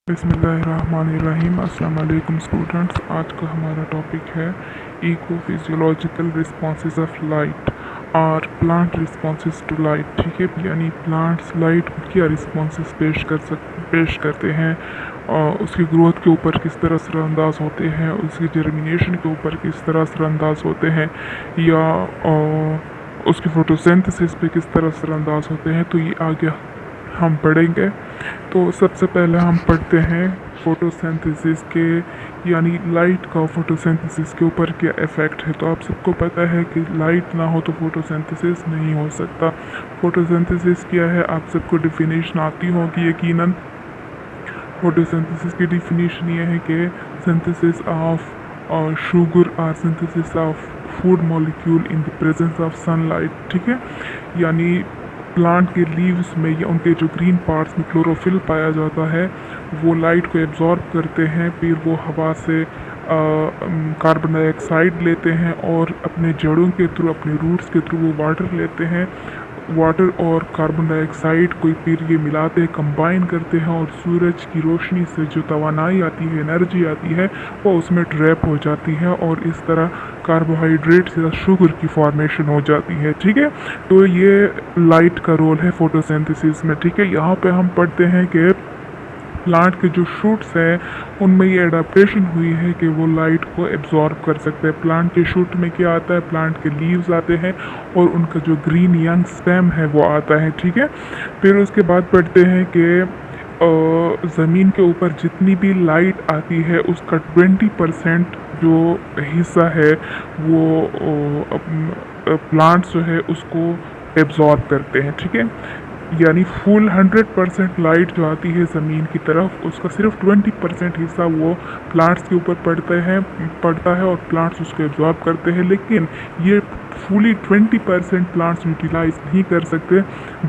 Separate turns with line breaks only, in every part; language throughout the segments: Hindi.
बिस्मिल्लाहिर्रहमानिर्रहीम। अस्सलाम वालेकुम स्टूडेंट्स। आज का हमारा टॉपिक है eco physiological responses of light और प्लांट रिस्पॉन्सेज टू लाइट। ठीक है, यानी प्लांट्स लाइट को क्या रिस्पॉन्सेज पेश करते हैं, और उसकी ग्रोथ के ऊपर किस तरह असरअंदाज होते हैं, उसकी जर्मिनेशन के ऊपर किस तरह असरअंदाज होते हैं, या उसकी फोटोसिंथेसिस पे किस तरह असरअंदाज होते हैं। तो ये आगे हम पढ़ेंगे। तो सबसे पहले हम पढ़ते हैं फोटोसिंथेसिस के, यानी लाइट का फोटोसिंथेसिस के ऊपर क्या इफ़ेक्ट है। तो आप सबको पता है कि लाइट ना हो तो फोटोसिंथेसिस नहीं हो सकता। फोटोसिंथेसिस क्या है, आप सबको डिफिनीशन आती होगी यकीनन। फोटोसिंथेसिस की डिफिनीशन ये है कि सिंथेसिस ऑफ शुगर और synthesis of food molecule in the presence of sunlight. ठीक है, यानी प्लांट के लीव्स में या उनके जो ग्रीन पार्ट्स में क्लोरोफिल पाया जाता है, वो लाइट को एब्जॉर्ब करते हैं, फिर वो हवा से कार्बन डाइऑक्साइड लेते हैं और अपने जड़ों के थ्रू, अपने रूट्स के थ्रू वो वाटर लेते हैं। वाटर और कार्बन डाइऑक्साइड को फिर ये मिलाते हैं, कंबाइन करते हैं, और सूरज की रोशनी से जो तवानाई आती है, एनर्जी आती है, वो उसमें ट्रैप हो जाती है और इस तरह कार्बोहाइड्रेट्स या शुगर की फॉर्मेशन हो जाती है। ठीक है, तो ये लाइट का रोल है फोटोसिंथेसिस में। ठीक है, यहाँ पे हम पढ़ते हैं कि प्लांट के जो शूट्स हैं उनमें ये एडाप्टेशन हुई है कि वो लाइट को एब्जॉर्ब कर सकते हैं। प्लांट के शूट में क्या आता है, प्लांट के लीव्स आते हैं और उनका जो ग्रीन यंग स्टेम है वो आता है। ठीक है, फिर उसके बाद पढ़ते हैं कि ज़मीन के ऊपर जितनी भी लाइट आती है उसका 20% जो हिस्सा है वो प्लांट्स जो है उसको एब्जॉर्ब करते हैं। ठीक है, यानी फुल 100% लाइट जो आती है ज़मीन की तरफ, उसका सिर्फ 20% हिस्सा वो प्लांट्स के ऊपर पड़ता है और प्लांट्स उसको एब्जॉर्ब करते हैं। लेकिन ये फुली 20% प्लांट्स यूटिलाइज नहीं कर सकते,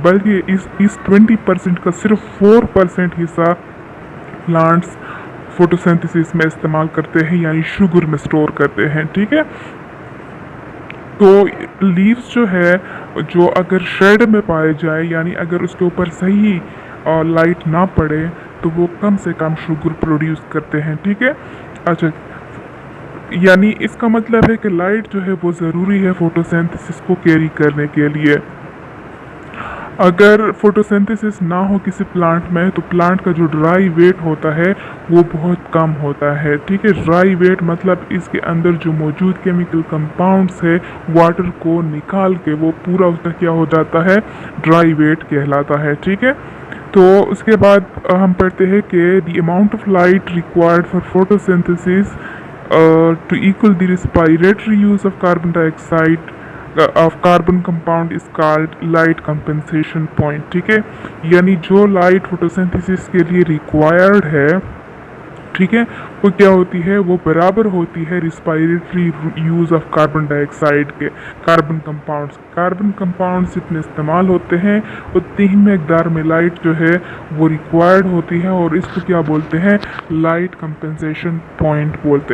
बल्कि इस 20% का सिर्फ 4% हिस्सा प्लांट्स फोटोसिंथेसिस में इस्तेमाल करते हैं, यानी शुगर में स्टोर करते हैं। ठीक है, तो लीव्स जो है, जो अगर शेड में पाए जाए, यानी अगर उसके ऊपर सही लाइट ना पड़े, तो वो कम से कम शुगर प्रोड्यूस करते हैं। ठीक है, अच्छा, यानी इसका मतलब है कि लाइट जो है वो ज़रूरी है फोटोसिंथेसिस को कैरी करने के लिए। अगर फोटोसिंथेसिस ना हो किसी प्लांट में, तो प्लांट का जो ड्राई वेट होता है वो बहुत कम होता है। ठीक है, ड्राई वेट मतलब इसके अंदर जो मौजूद केमिकल कंपाउंड्स है, वाटर को निकाल के वो पूरा उसका क्या हो जाता है, ड्राई वेट कहलाता है। ठीक है, तो उसके बाद हम पढ़ते हैं कि the amount of light required for photosynthesis to equal the respiratory use of carbon dioxide of carbon compound is called light compensation point. ठीक है, यानी जो लाइट फोटोसिंथेसिस के लिए रिक्वायर्ड है, ठीक है, वो क्या होती है, वो बराबर होती है respiratory use of carbon dioxide के। कार्बन कंपाउंड्स जितने इस्तेमाल होते हैं उतनी ही मकदार में लाइट जो है वो रिक्वायर्ड होती है, और इसको क्या बोलते हैं, लाइट कंपेंसेशन पॉइंट बोलते हैं।